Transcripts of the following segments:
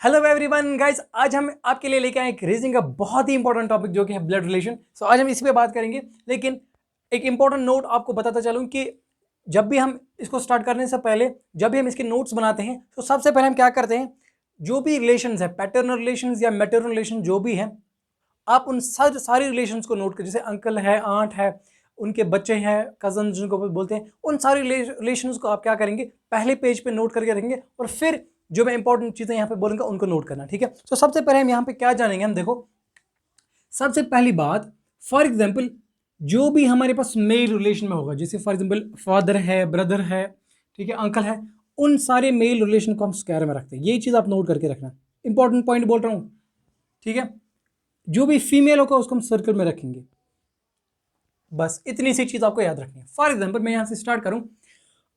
Hello everyone guys, आज हम आपके लिए लेके आए एक रीजनिंग का बहुत ही इंपॉर्टेंट टॉपिक जो कि है ब्लड रिलेशन। सो आज हम इसी पे बात करेंगे, लेकिन एक इंपॉर्टेंट नोट आपको बताता चलूं कि जब भी हम इसको स्टार्ट करने से पहले, जब भी हम इसके नोट्स बनाते हैं तो सबसे पहले हम क्या करते हैं, जो भी रिलेशंस है, पैटर्नल रिलेशंस या मैटरनल रिलेशन जो भी है, आप उन सारी रिलेशंस को नोट कर, जैसे अंकल है, आंट है, उनके बच्चे हैं, कजन जिनको बोलते हैं, उन सारी रिलेशंस को आप क्या करेंगे, पहले पेज पे नोट करके रखेंगे और फिर जो मैं इंपॉर्टेंट चीजें यहाँ पे बोलूंगा उनको नोट करना। ठीक है, तो सबसे पहले हम यहाँ पे क्या जानेंगे, हम देखो सबसे पहली बात, फॉर एग्जाम्पल जो भी हमारे पास मेल रिलेशन में होगा, जैसे फॉर एग्जाम्पल फादर है, ब्रदर है, ठीक है, अंकल है, उन सारे मेल रिलेशन को हम स्क्वायर में रखते हैं। ये चीज आप नोट करके रखना, इंपॉर्टेंट पॉइंट बोल रहा हूँ। ठीक है, जो भी फीमेल होगा उसको हम सर्कल में रखेंगे। बस इतनी सी चीज आपको याद रखनी है। फॉर एग्जाम्पल मैं यहां से स्टार्ट करूं,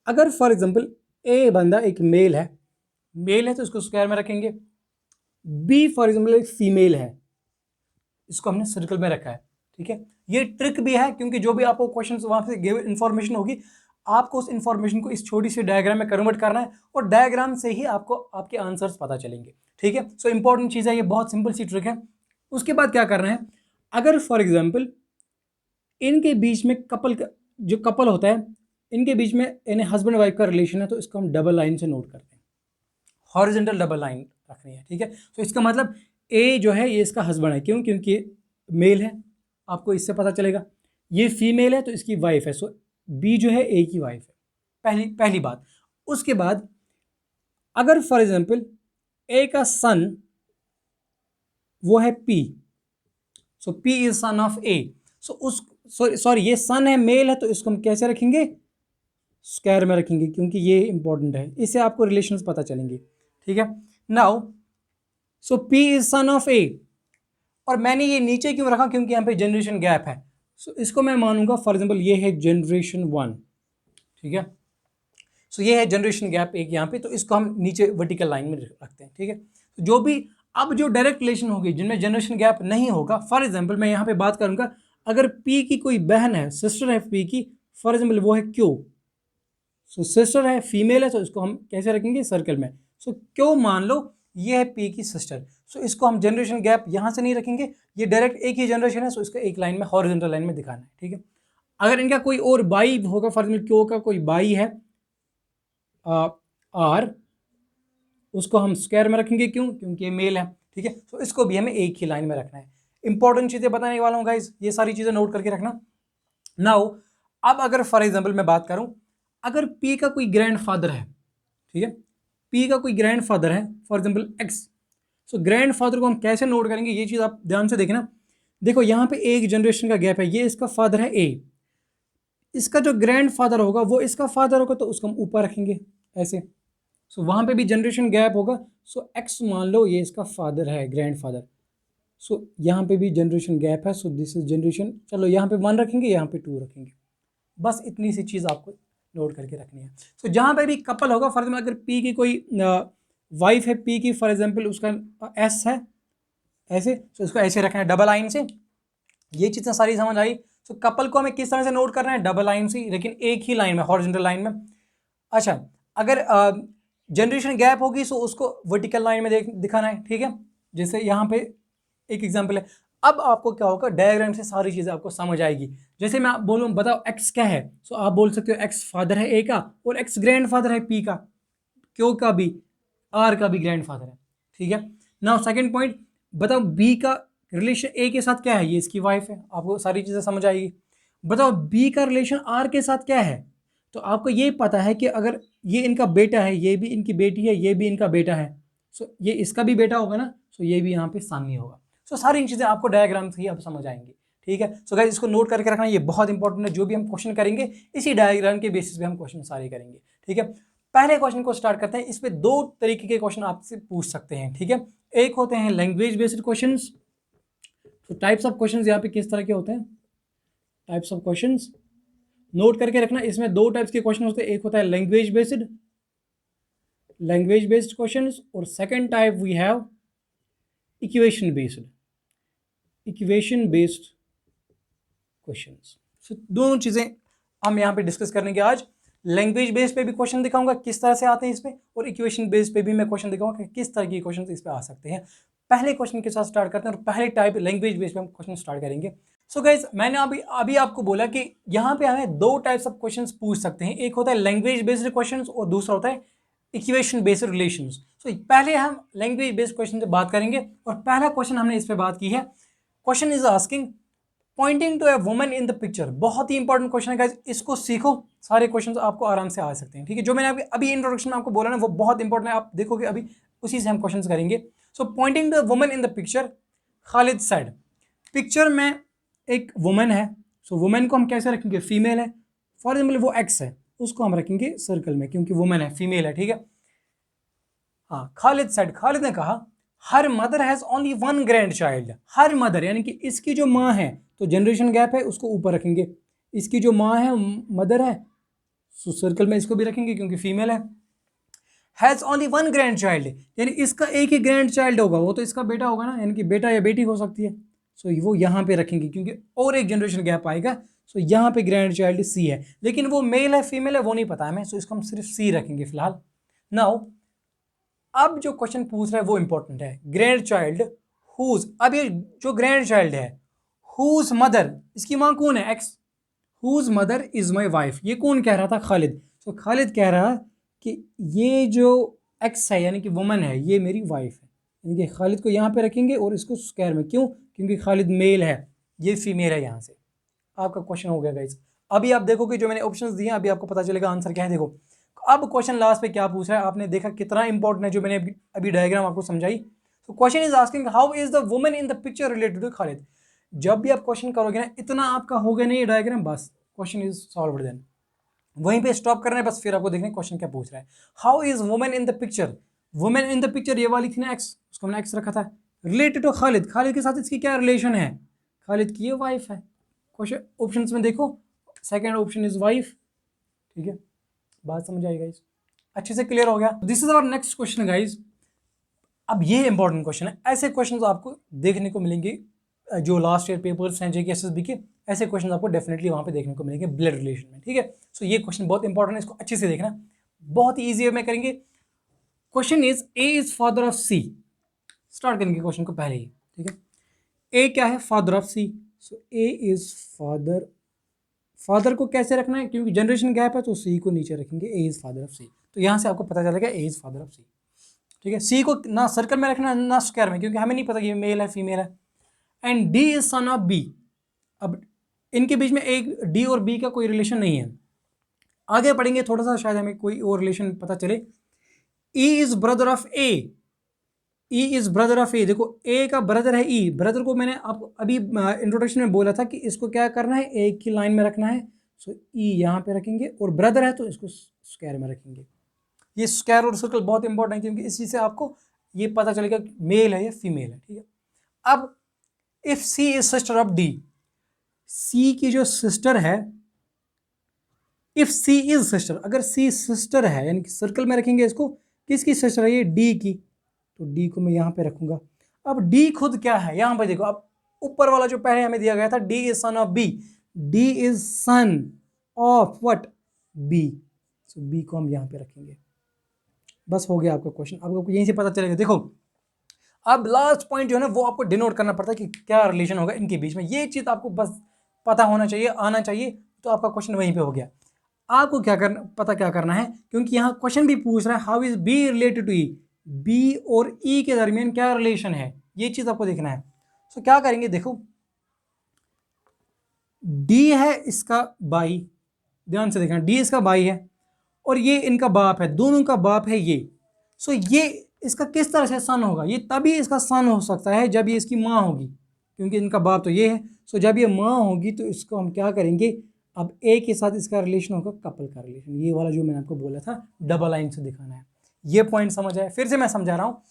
अगर फॉर एग्जाम्पल ए बंदा एक मेल है तो इसको स्क्वायर में रखेंगे। बी फॉर एग्जाम्पल एक फीमेल है, इसको हमने सर्कल में रखा है। ठीक है, ये ट्रिक भी है क्योंकि जो भी आपको क्वेश्चन वहां से गिव इन्फॉर्मेशन होगी, आपको उस इन्फॉर्मेशन को इस छोटी सी डायग्राम में कन्वर्ट करना है और डायग्राम से ही आपको आपके आंसर्स पता चलेंगे। ठीक है, सो इंपॉर्टेंट चीज है, ये बहुत सिंपल सी ट्रिक है। उसके बाद क्या करना है, अगर फॉर एग्जाम्पल इनके बीच में जो कपल होता है, इनके बीच में यानी हस्बैंड वाइफ का रिलेशन है, तो इसको हम डबल लाइन से नोट करते हैं, हॉरिजॉन्टल डबल लाइन रखनी है। ठीक है, तो इसका मतलब ए जो है ये इसका हस्बैंड है, क्यों? क्योंकि ये मेल है, आपको इससे पता चलेगा। ये फीमेल है तो इसकी वाइफ है, सो बी जो है ए की वाइफ है, पहली बात। उसके बाद अगर फॉर एग्जाम्पल ए का सन वो है P, so P is son of A, so उस सॉरी ये सन है, मेल है, तो इसको हम कैसे रखेंगे, स्क्वायर में रखेंगे, क्योंकि ये इंपॉर्टेंट है, इससे आपको रिलेशंस पता चलेंगे। ठीक है, now so P is son of A, और मैंने ये नीचे क्यों रखा, क्योंकि यहाँ पे जनरेशन गैप है, सो इसको मैं मानूंगा फॉर एग्जाम्पल ये है जनरेशन 1। ठीक है, सो ये है जनरेशन गैप एक यहाँ पे, तो इसको हम नीचे वर्टिकल लाइन में रखते हैं। ठीक है, तो जो भी अब जो डायरेक्ट रिलेशन होगी जिनमें जनरेशन गैप नहीं होगा, फॉर एग्जाम्पल मैं यहाँ पे बात करूंगा, अगर पी की कोई बहन है, सिस्टर है पी की, फॉर एग्जाम्पल वो है क्यू, सो सिस्टर है, फीमेल है, तो इसको हम कैसे रखेंगे, सर्कल में। सो क्यों मान लो ये है पी की सिस्टर, सो इसको हम जनरेशन गैप यहां से नहीं रखेंगे, ये डायरेक्ट एक ही जनरेशन है, सो इसको एक लाइन में हॉरिजॉन्टल लाइन में दिखाना है। ठीक है, अगर इनका कोई और बाई होगा, फॉर एग्जाम्पल क्यू का कोई बाई है आर, उसको हम स्क्वायर में रखेंगे, क्यों? क्योंकि ये मेल है। ठीक है, तो इसको भी हमें एक ही लाइन में रखना है। इंपॉर्टेंट चीजें बताने वाला हूँ गाइज, ये सारी चीजें नोट करके रखना। नाउ अब अगर फॉर एग्जाम्पल मैं बात करूं, अगर पी का कोई ग्रैंड फादर है, ठीक है, पी का कोई ग्रैंड फादर है, for example x, so grand father को हम कैसे नोट करेंगे, ये चीज आप ध्यान से देखना। देखो यहाँ पे एक जनरेशन का गैप है, ये इसका फादर है ए, इसका जो ग्रैंड फादर होगा वो इसका फादर होगा, तो उसको हम ऊपर रखेंगे ऐसे, सो वहां पे भी जनरेशन गैप होगा, सो एक्स मान लो ये इसका फादर है, ग्रैंड फादर, सो यहाँ पे भी जनरेशन गैप है, सो दिस इज जनरेशन, चलो यहाँ पे 1 रखेंगे, यहाँ पे 2 रखेंगे। बस इतनी सी चीज़ आपको नोट करके रखनी है। तो जहाँ पे भी कपल होगा, फॉर एग्जाम्पल अगर पी की कोई वाइफ है पी की, फॉर एग्जाम्पल उसका एस है ऐसे, तो इसको ऐसे रखना है डबल लाइन से। ये चीज़ें सारी समझ आई। तो कपल को हमें किस तरह से नोट करना है, डबल लाइन से, लेकिन एक ही लाइन में, हॉरिजॉन्टल लाइन में। अच्छा, अगर जनरेशन गैप होगी तो उसको वर्टिकल लाइन में दिखाना है। ठीक है, जैसे यहाँ पे एक एग्जाम्पल है। अब आपको क्या होगा, डायग्राम से सारी चीज़ें आपको समझ आएगी। जैसे मैं बोलूँ, बताओ एक्स क्या है, सो आप बोल सकते हो एक्स फादर है ए का, और एक्स ग्रैंड फादर है पी का, क्यू का भी, आर का भी ग्रैंड फादर है। ठीक है, नाउ सेकंड पॉइंट, बताओ बी का रिलेशन ए के साथ क्या है, ये इसकी वाइफ है, आपको सारी चीज़ें समझ आएगी। बताओ बी का रिलेशन आर के साथ क्या है, तो आपको ये पता है कि अगर ये इनका बेटा है, ये भी इनकी बेटी है, ये भी इनका बेटा है, सो ये इसका भी बेटा होगा ना, सो ये भी यहाँ पे सन ही होगा। सो सारी चीज़ें आपको डायग्राम से ही आप समझ आएंगी। ठीक है, सो गाइस इसको नोट करके रखना, ये बहुत इंपॉर्टेंट है। जो भी हम क्वेश्चन करेंगे इसी डायग्राम के बेसिस पे हम क्वेश्चन सारे करेंगे। ठीक है, पहले क्वेश्चन को स्टार्ट करते हैं। इस पे 2 तरीके के क्वेश्चन आपसे पूछ सकते हैं। ठीक है, एक होते हैं लैंग्वेज बेस्ड क्वेश्चन। तो टाइप्स ऑफ क्वेश्चन यहाँ पे किस तरह के होते हैं, टाइप्स ऑफ क्वेश्चन नोट करके रखना। इसमें 2 टाइप्स के क्वेश्चन होते हैं, एक होता है लैंग्वेज बेस्ड क्वेश्चंस, और second type we have equation based questions. So दोनों चीज़ें हम यहाँ पे डिस्कस करेंगे आज। लैंग्वेज बेस पे भी क्वेश्चन दिखाऊंगा किस तरह से आते हैं इस पे, और इक्वेशन बेस पे भी मैं क्वेश्चन दिखाऊंगा कि किस तरह के क्वेश्चन इस पे आ सकते हैं। पहले क्वेश्चन के साथ स्टार्ट करते हैं और पहले टाइप लैंग्वेज बेस पे हम क्वेश्चन स्टार्ट करेंगे। सो गाइज मैंने अभी आपको बोला कि यहाँ पे हमें दो टाइप्स ऑफ क्वेश्चंस पूछ सकते हैं, एक होता है लैंग्वेज बेस्ड क्वेश्चंस और दूसरा होता है इक्वेशन बेस्ड रिलेशंस। सो पहले हम लैंग्वेज बेस्ड क्वेश्चन से बात करेंगे और पहला क्वेश्चन हमने इस पे बात की है। Question is asking pointing to a woman in the picture. बहुत ही इंपॉर्टेंट क्वेश्चन है गाइज, इसको सीखो, सारे क्वेश्चन आपको आराम से आ सकते हैं। ठीक है, जो मैंने अभी इंट्रोडक्शन में आपको बोला ना वो बहुत इंपॉर्टेंट है, आप देखोगे अभी उसी से हम क्वेश्चन करेंगे। So pointing to a woman in the picture, Khalid said. Picture में एक वुमन है, सो वुमन को हम कैसे रखेंगे, फीमेल है। फॉर एग्जाम्पल वो एक्स है, उसको हम रखेंगे सर्कल में क्योंकि वुमन है, फीमेल है। ठीक है, हाँ, खालिद सेड, खालिद ने कहा her mother has only one grand child. Her mother यानी कि इसकी जो माँ है, तो जनरेशन गैप है उसको ऊपर रखेंगे, इसकी जो माँ है मदर है, सो सर्कल में इसको भी रखेंगे क्योंकि फीमेल है। Has only one grand child, यानी इसका एक ही ग्रैंड चाइल्ड होगा, वो तो इसका बेटा होगा ना, यानी कि बेटा या बेटी हो सकती है। सो वो यहाँ पे रखेंगे क्योंकि और एक जनरेशन गैप आएगा। सो यहाँ पे ग्रैंड चाइल्ड सी है, लेकिन वो मेल है फीमेल है वो नहीं पता हमें, सो इसको हम सिर्फ सी रखेंगे फिलहाल। नाउ अब जो क्वेश्चन पूछ रहा है वो इंपॉर्टेंट है। ग्रैंड चाइल्ड हुज, अब ये जो ग्रैंड चाइल्ड है हुज मदर, इसकी माँ कौन है, X. Whose mother is my wife, ये कौन कह रहा था, खालिद। सो खालिद कह रहा कि ये जो एक्स है यानी कि वुमन है ये मेरी वाइफ है, यानी कि खालिद को यहाँ पे रखेंगे और इसको स्क्वायर में, क्यों, क्योंकि खालिद मेल है, ये फीमेल है। यहाँ से आपका क्वेश्चन हो गया गाइस। अभी आप देखोगे जो मैंने ऑप्शंस दिए अभी आपको पता चलेगा आंसर क्या है। देखो अब क्वेश्चन लास्ट पे क्या पूछ रहा है, आपने देखा कितना इंपॉर्टेंट है जो मैंने अभी डायग्राम आपको समझाई। तो question is asking how is the woman in the picture related to Khalid. जब भी आप क्वेश्चन करोगे ना, इतना आपका हो गया नहीं डायग्राम, बस क्वेश्चन इज सॉल्व्ड। देन वहीं पे स्टॉप करना है बस, फिर आपको देखना है क्वेश्चन क्या पूछ रहा है। How is woman in the picture, woman in the picture ये वाली थी ना एक्स, उसको हमने एक्स रखा था। रिलेटेड टू खालिद, खालिद के साथ इसकी क्या रिलेशन है, खालिद की ये वाइफ है। क्वेश्चन ऑप्शंस में देखो, सेकंड ऑप्शन इज वाइफ। ठीक है, बात समझ आई गाइस, अच्छे से क्लियर हो गया। This is our next question guys. अब ये इंपॉर्टेंट क्वेश्चन है, ऐसे क्वेश्चन आपको देखने को मिलेंगे जो लास्ट ईयर पेपर्स हैं जेके एसएसबी के, ऐसे क्वेश्चन आपको डेफिनेटली वहाँ पे देखने को मिलेंगे ब्लड रिलेशन में। ठीक है, सो ये क्वेश्चन बहुत इंपॉर्टेंट है, इसको अच्छे से देखना, बहुत ही ईजी वे में करेंगे। Question is A is father of C, start करेंगे क्वेश्चन को पहले ही। ठीक है, ए क्या है, father of C. So A is father, father को कैसे रखना है, क्योंकि जनरेशन गैप है तो सी को नीचे रखेंगे, ए इज फादर ऑफ सी। तो यहाँ से आपको पता चलेगा ए इज फादर ऑफ सी। ठीक है, सी को ना सर्कल में रखना ना स्क्वायर में, क्योंकि हमें नहीं पता ये मेल है फीमेल है। And D is son of B, अब इनके बीच में एक डी और बी का कोई रिलेशन नहीं है, आगे पढ़ेंगे थोड़ा सा शायद हमें कोई और रिलेशन पता चले। E is brother of A, E is brother of A, देखो ए का ब्रदर है ई, ब्रदर को मैंने आपको अभी इंट्रोडक्शन में बोला था कि इसको क्या करना है, एक ही लाइन में रखना है। सो ई यहाँ पे रखेंगे और ब्रदर है तो इसको स्क्वायर में रखेंगे। ये स्क्वायर और सर्कल बहुत इंपॉर्टेंट है क्योंकि इसी से आपको ये पता चलेगा मेल है या फीमेल है। ठीक है, अब if C is sister of D, C की जो सिस्टर है, इफ सी इज सिस्टर, अगर सी सिस्टर है यानी कि सर्कल में रखेंगे इसको, किसकी सिस्टर है ये, डी की, तो डी को मैं यहाँ पे रखूंगा। अब डी खुद क्या है, यहाँ पे देखो, अब ऊपर वाला जो पहले हमें दिया गया था D is son of B, D is son of what, B. So B को हम यहाँ पे रखेंगे, बस हो गया आपका क्वेश्चन। आपको यहीं से पता चलेगा। देखो अब लास्ट पॉइंट जो है ना वो आपको डिनोट करना पड़ता है कि क्या रिलेशन होगा इनके बीच में, ये चीज़ आपको बस पता होना चाहिए, आना चाहिए, तो आपका क्वेश्चन वहीं पे हो गया। आपको क्या करना, पता क्या करना है, क्योंकि यहाँ क्वेश्चन भी पूछ रहा है how is B related to E, B और ई के दरमियान क्या रिलेशन है, ये चीज़ आपको देखना है। सो क्या करेंगे, देखो डी है इसका भाई, ध्यान से देखना, डी इसका भाई है और ये इनका बाप है, दोनों का बाप है ये। सो ये इसका किस तरह से सन होगा, ये तभी इसका सन हो सकता है जब ये इसकी माँ होगी, क्योंकि इनका बाप तो ये है। सो जब ये माँ होगी तो इसको हम क्या करेंगे, अब ए के साथ इसका रिलेशन होगा कपल का रिलेशन, ये वाला जो मैंने आपको बोला था डबल लाइन से दिखाना है। ये पॉइंट समझ आया, फिर से मैं समझा रहा हूँ,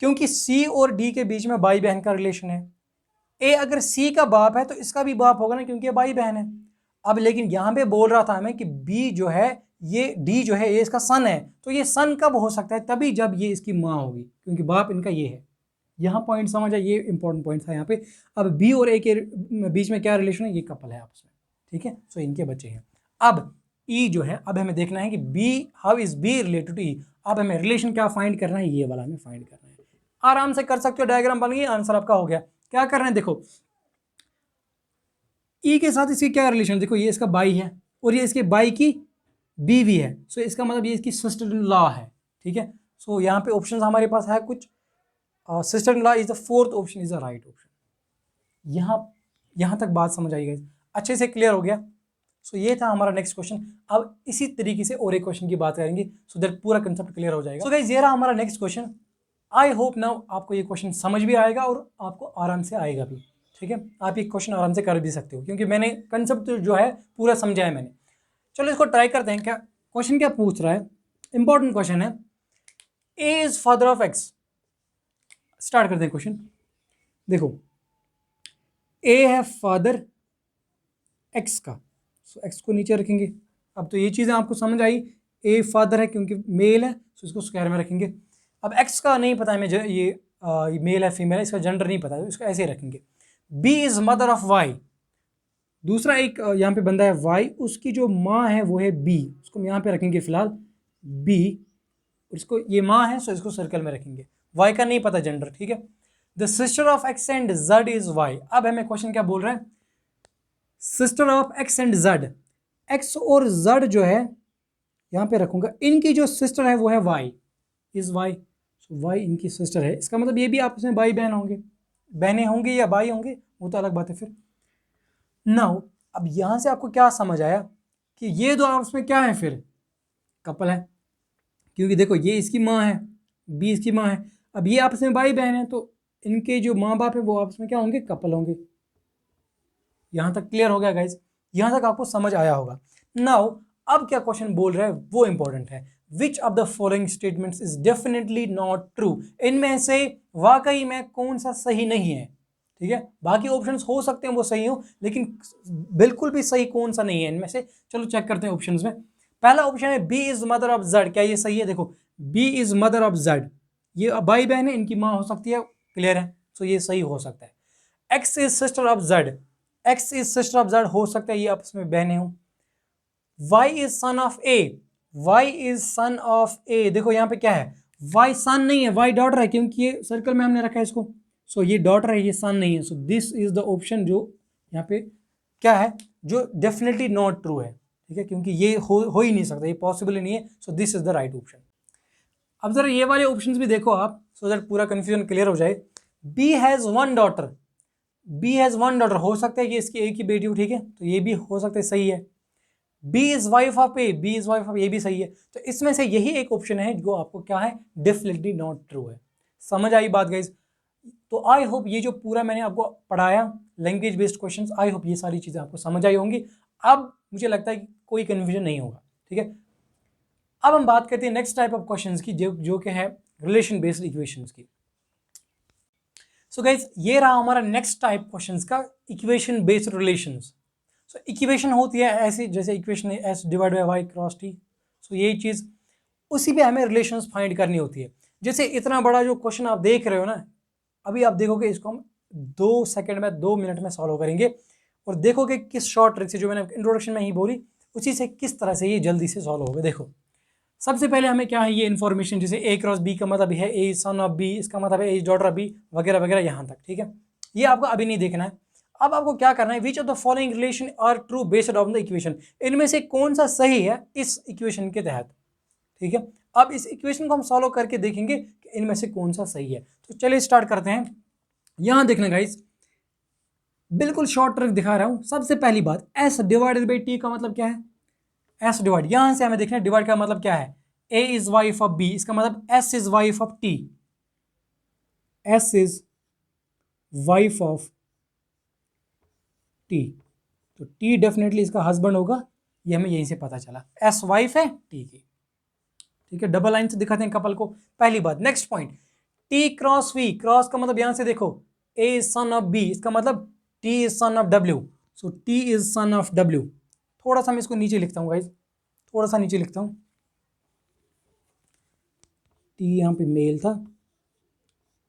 क्योंकि सी और डी के बीच में भाई बहन का रिलेशन है। ए अगर सी का बाप है तो इसका भी बाप होगा ना, क्योंकि ये भाई बहन है। अब लेकिन यहाँ पे बोल रहा था हमें कि बी जो है ये, डी जो है ये इसका सन है, तो ये सन कब हो सकता है, तभी जब ये इसकी माँ होगी, क्योंकि बाप इनका ये है। यहाँ पॉइंट समझ आए, ये इंपॉर्टेंट पॉइंट था यहाँ पे। अब बी और ए के बीच में क्या रिलेशन है, ये कपल है आपस में। ठीक है, सो इनके बच्चे हैं। अब ई जो है, अब हमें देखना है कि B, how is B related to E. अब हमें रिलेशन क्या फाइंड करना है, ये वाला हमें फाइंड करना है। आराम से कर सकते हो, डायग्राम बन गई, आंसर आपका हो गया। क्या करना है, देखो ई के साथ इसकी क्या रिलेशन, देखो ये इसका बाई है और ये इसके बाई की बीवी है, सो इसका मतलब ये इसकी सिस्टर इन लॉ है, ठीक है। सो यहाँ पे ऑप्शन हमारे पास है कुछ, sister in law is the fourth option, is the right option. यहाँ तक बात समझ आई गई, अच्छे से क्लियर हो गया। सो ये था हमारा नेक्स्ट क्वेश्चन। अब इसी तरीके से और एक क्वेश्चन की बात करेंगे, सो दैट पूरा कंसेप्ट क्लियर हो जाएगा। सो गाइस, ये रहा हमारा next question. I hope now आपको ये क्वेश्चन समझ भी आएगा और आपको आराम से आएगा भी, ठीक है। आप ये क्वेश्चन आराम से कर भी सकते हो क्योंकि मैंने कंसेप्ट जो है पूरा समझा है मैंने। चलो इसको ट्राई करते हैं। क्या क्वेश्चन क्या पूछ रहा है, इंपॉर्टेंट क्वेश्चन है। A is father of X. Start करते हैं क्वेश्चन। देखो ए है फादर एक्स का, सो एक्स को नीचे रखेंगे। अब तो ये चीज़ें आपको समझ आई, ए फादर है क्योंकि मेल है, सो इसको स्क्वायर में रखेंगे। अब एक्स का नहीं पता है मैं, ये मेल है फीमेल है, इसका जेंडर नहीं पता है, इसको ऐसे ही रखेंगे। B is mother of Y. दूसरा एक यहाँ पे बंदा है वाई, उसकी जो माँ है वो है बी, उसको हम यहाँ पे रखेंगे फिलहाल बी, इसको ये माँ है, सो इसको सर्कल में रखेंगे। वाई का नहीं पता जेंडर, ठीक है। The sister of X and Z is Y. अब हमें क्वेश्चन क्या बोल रहा है, sister of X and Z, X और जेड जो है यहाँ पे रखूंगा, इनकी जो सिस्टर है वो है Y, is Y, so Y इनकी सिस्टर है। इसका मतलब ये भी आपस में भाई बहन होंगे, बहनें होंगी या भाई होंगे, वो तो अलग बात है फिर। नाउ अब यहाँ से आपको क्या समझ आया कि ये दो आपस में क्या है, फिर कपल है, क्योंकि देखो ये इसकी माँ है, बी इसकी माँ है। अब ये आपस में भाई बहन है, तो इनके जो माँ बाप है वो आपस में क्या होंगे, कपल होंगे। यहाँ तक क्लियर हो गया गाइज, यहाँ तक आपको समझ आया होगा। नाउ अब क्या क्वेश्चन बोल रहा है वो इंपॉर्टेंट है। Which of the following statements is definitely not true. इनमें से वाकई में कौन सा सही नहीं है, ठीक है। बाकी ऑप्शंस हो सकते हैं वो सही हो, लेकिन बिल्कुल भी सही कौन सा नहीं है इनमें से। चलो चेक करते हैं ऑप्शंस में। पहला ऑप्शन है B is mother of Z. क्या ये सही है, देखो B is mother of Z, ये भाई बहन है, इनकी माँ हो सकती है, क्लियर है, सो ये सही हो सकता है। X is sister of Z, X is sister of Z हो सकता है ये आपस में बहनें हो। Y is son of A, Y is son of A, देखो यहाँ पे क्या है, वाई सन नहीं है, वाई डॉटर है, क्योंकि ये सर्कल में हमने रखा है इसको, सो ये डॉटर है, ये सन नहीं है। So this is the option जो यहाँ पे क्या है, जो डेफिनेटली नॉट ट्रू है, ठीक है, क्योंकि ये हो ही नहीं सकता, ये पॉसिबल ही नहीं है। So this is the right option. अब जरा ये वाले ऑप्शंस भी देखो आप, सो दैट पूरा कंफ्यूजन क्लियर हो जाए। B has one daughter, B has one daughter, हो सकता है कि इसकी एक ही बेटी हो, ठीक है, तो ये भी हो सकता है, सही है। B is wife of A, B is wife of, ये भी सही है। तो इसमें से यही एक ऑप्शन है जो आपको क्या है, डेफिनेटली नॉट ट्रू है। समझ आई बात गाइज? तो आई होप ये जो पूरा मैंने आपको पढ़ाया language based questions, I hope ये सारी चीज़ें आपको समझ आई होंगी। अब मुझे लगता है कि कोई कन्फ्यूजन नहीं होगा, ठीक है। अब हम बात करते हैं नेक्स्ट टाइप ऑफ क्वेश्चंस की, जो कि है रिलेशन बेस्ड इक्वेशंस की। सो गाइज, ये रहा हमारा नेक्स्ट टाइप क्वेश्चंस का, equation based relations. So equation होती है ऐसी, जैसे equation S divide by Y cross T, so यही चीज़, उसी पे हमें रिलेशंस फाइंड करनी होती है। जैसे इतना बड़ा जो क्वेश्चन आप देख रहे हो ना, अभी आप देखोगे इसको हम 2 सेकंड में, 2 मिनट में सॉल्व करेंगे, और देखोगे किस शॉर्ट ट्रिक से, जो मैंने इंट्रोडक्शन में ही बोली, उसी से किस तरह से ये जल्दी से सॉल्व होगा। देखो सबसे पहले हमें क्या है, ये इन्फॉर्मेशन, जैसे ए क्रॉस बी का मतलब है ए सन ऑफ बी, इसका मतलब है ए डॉटर ऑफ बी, वगैरह वगैरह यहाँ तक, ठीक है। ये आपको अभी नहीं देखना है। अब आपको क्या करना है, which of the following relation are true based on the equation, इनमें से कौन सा सही है इस इक्वेशन के तहत, ठीक है। अब इस इक्वेशन को हम सॉल्व करके देखेंगे कि इनमें से कौन सा सही है। तो चलिए स्टार्ट करते हैं। यहां देखना गाइस, बिल्कुल शॉर्ट ट्रिक दिखा रहा हूं। सबसे पहली बात, एस डिवाइडेड बाई टी का मतलब क्या है, एस डिवाइड, यहां से हमें देखना है डिवाइड का मतलब क्या है, A is wife of B, इसका मतलब S is wife of T, S is wife of T, तो टी डेफिनेटली इसका हस्बैंड होगा, ये हमें यहीं से पता चला, एस वाइफ है टी की, ठीक है। डबल लाइन से दिखाते हैं कपल को, पहली बात। Next point, T cross V, cross का मतलब यहां से देखो, A is son of B, इसका मतलब T is son of W, so T is son of W. थोड़ा सा मैं इसको नीचे लिखता हूँ गाइज, थोड़ा सा नीचे लिखता हूँ, टी यहाँ पे मेल था,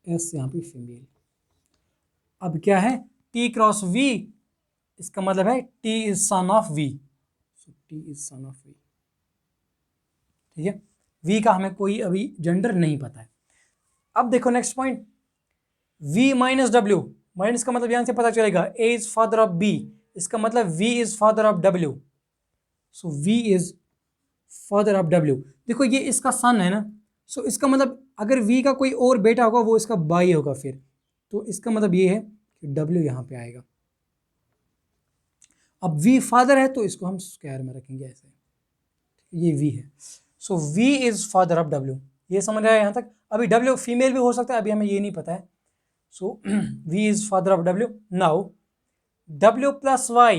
एस यहाँ पे फीमेल। अब क्या है, टी क्रॉस वी, इसका मतलब है T is son of V, T is son of V. ठीक है, वी का हमें कोई अभी जेंडर नहीं पता है। अब देखो next point, v minus W, minus का मतलब यहां से पता चलेगा a is father of b, इसका मतलब v is father of w, so v is father of w। देखो ये इसका सन है ना, सो इसका मतलब अगर v का कोई और बेटा होगा वो इसका भाई होगा फिर, तो इसका मतलब ये है कि w यहां पे आएगा। अब v फादर है तो इसको हम स्क्वायर में रखेंगे ऐसे, ये v है, सो v is father of w। ये समझ आया यहां तक। अभी w फीमेल भी हो सकता है, अभी हमें ये नहीं पता है। So v is father of w. Now w plus y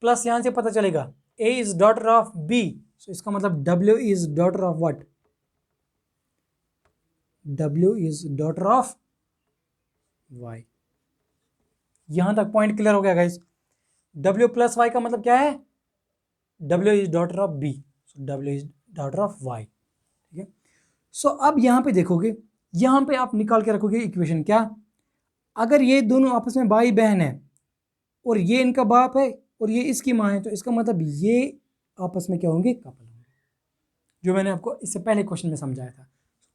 plus यहां से पता चलेगा a is daughter of b. So इसका मतलब w is daughter of what? w is daughter of y. यहां तक पॉइंट क्लियर हो गया गाइस। w plus y का मतलब क्या है? w is daughter of b. So w is daughter of y. ठीक है। सो अब यहां पे देखोगे, यहां पे आप निकाल के रखोगे इक्वेशन क्या, अगर ये दोनों आपस में भाई बहन है और ये इनका बाप है और ये इसकी माँ है, तो इसका मतलब ये आपस में क्या होंगे? कपल होंगे, जो मैंने आपको इससे पहले क्वेश्चन में समझाया था।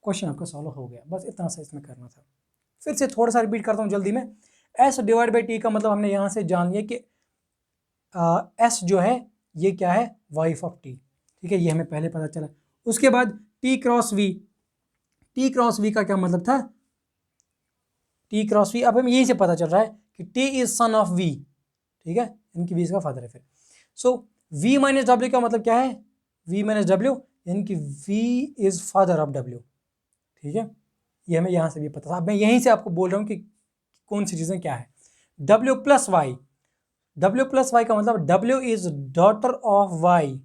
क्वेश्चन आपका सॉल्व हो गया, बस इतना सा इसमें करना था। फिर से थोड़ा सा रिपीट करता हूँ जल्दी में। एस डिवाइड बाई टी का मतलब हमने यहाँ से जान लिया कि एस जो है ये क्या है? Wife of T. ठीक है, ये हमें पहले पता चला। उसके बाद T cross V, T cross V का क्या मतलब था? टी क्रॉस वी, अब हमें यहीं से पता चल रहा है कि T is son of V. ठीक है, इनकी वी इसका फादर है फिर। सो वी माइनस डब्ल्यू का मतलब क्या है? वी माइनस डब्ल्यू, यानी कि V is father of W. ठीक है, ये हमें यहाँ से भी पता था। अब मैं यहीं से आपको बोल रहा हूँ कि कौन सी चीज़ें क्या है। W plus Y, W plus Y का मतलब W is daughter of Y.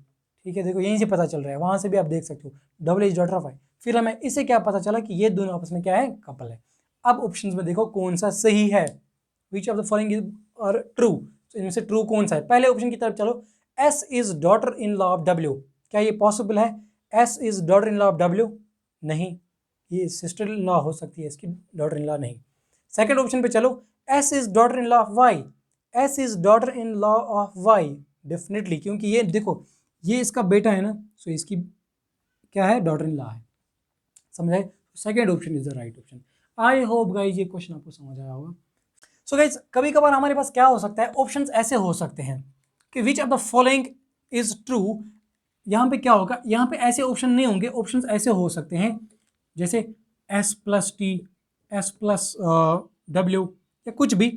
ठीक है, देखो यहीं से पता चल रहा है, वहाँ से भी आप देख सकते हो W is daughter of Y. फिर हमें इससे क्या पता चला कि ये दोनों आपस में क्या है? कपल है। अब ऑप्शंस में देखो कौन सा सही है, which of the following is और ट्रू, इनमें से ट्रू कौन सा है? पहले ऑप्शन की तरफ चलो, S is daughter in law of W, क्या ये पॉसिबल है? S is daughter in law of W? नहीं, ये सिस्टर इन लॉ हो सकती है, इसकी डॉटर इन लॉ नहीं। सेकेंड ऑप्शन पे चलो, S is daughter in law of Y, S is daughter in law of Y, definitely, क्योंकि ये देखो ये इसका बेटा है ना, सो इसकी क्या है? डॉटर इन लॉ है। समझ आए? Second option is the right option. I hope guys ये क्वेश्चन आपको समझ आया होगा। सो गाइज कभी कभार हमारे पास क्या हो सकता है, ऑप्शंस ऐसे हो सकते हैं कि विच of the following is true. यहाँ पे क्या होगा, यहाँ पे ऐसे ऑप्शन नहीं होंगे, ऑप्शंस ऐसे हो सकते हैं जैसे S plus T, S plus W, या कुछ भी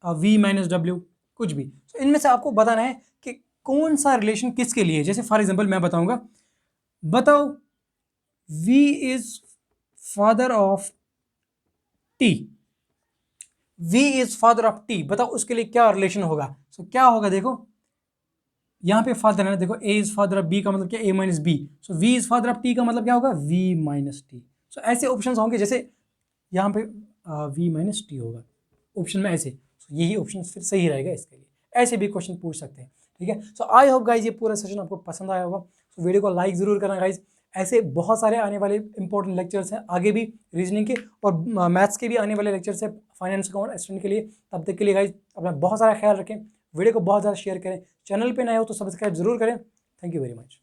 वी माइनस डब्ल्यू, कुछ भी। तो इनमें से आपको बताना है कि कौन सा रिलेशन किसके लिए। जैसे फॉर एग्जाम्पल मैं बताऊंगा, बताओ v is father of t, v is father of t, बताओ उसके लिए क्या रिलेशन होगा। सो क्या होगा, देखो यहाँ पे फादर है ना, देखो a is father of b का मतलब क्या? a minus B. सो v is father of t का मतलब क्या होगा? v minus T. सो ऐसे ऑप्शंस होंगे, जैसे यहाँ पे v माइनस टी होगा ऑप्शन में ऐसे, so यही ऑप्शन फिर सही रहेगा इसके लिए। ऐसे भी क्वेश्चन पूछ सकते हैं। ठीक है, सो आई होप गाइज ये पूरा सेशन आपको पसंद आया होगा। सो वीडियो को लाइक ज़रूर करना गाइज। ऐसे बहुत सारे आने वाले इंपॉर्टेंट लेक्चर्स हैं आगे भी, रीजनिंग के और मैथ्स के भी आने वाले लेक्चर्स हैं फाइनेंस अकाउंट स्टूडेंट के लिए। तब तक के लिए गाइज अपना बहुत सारा ख्याल रखें, वीडियो को बहुत ज़्यादा शेयर करें, चैनल पे नए हो तो सब्सक्राइब जरूर करें। Thank you very much.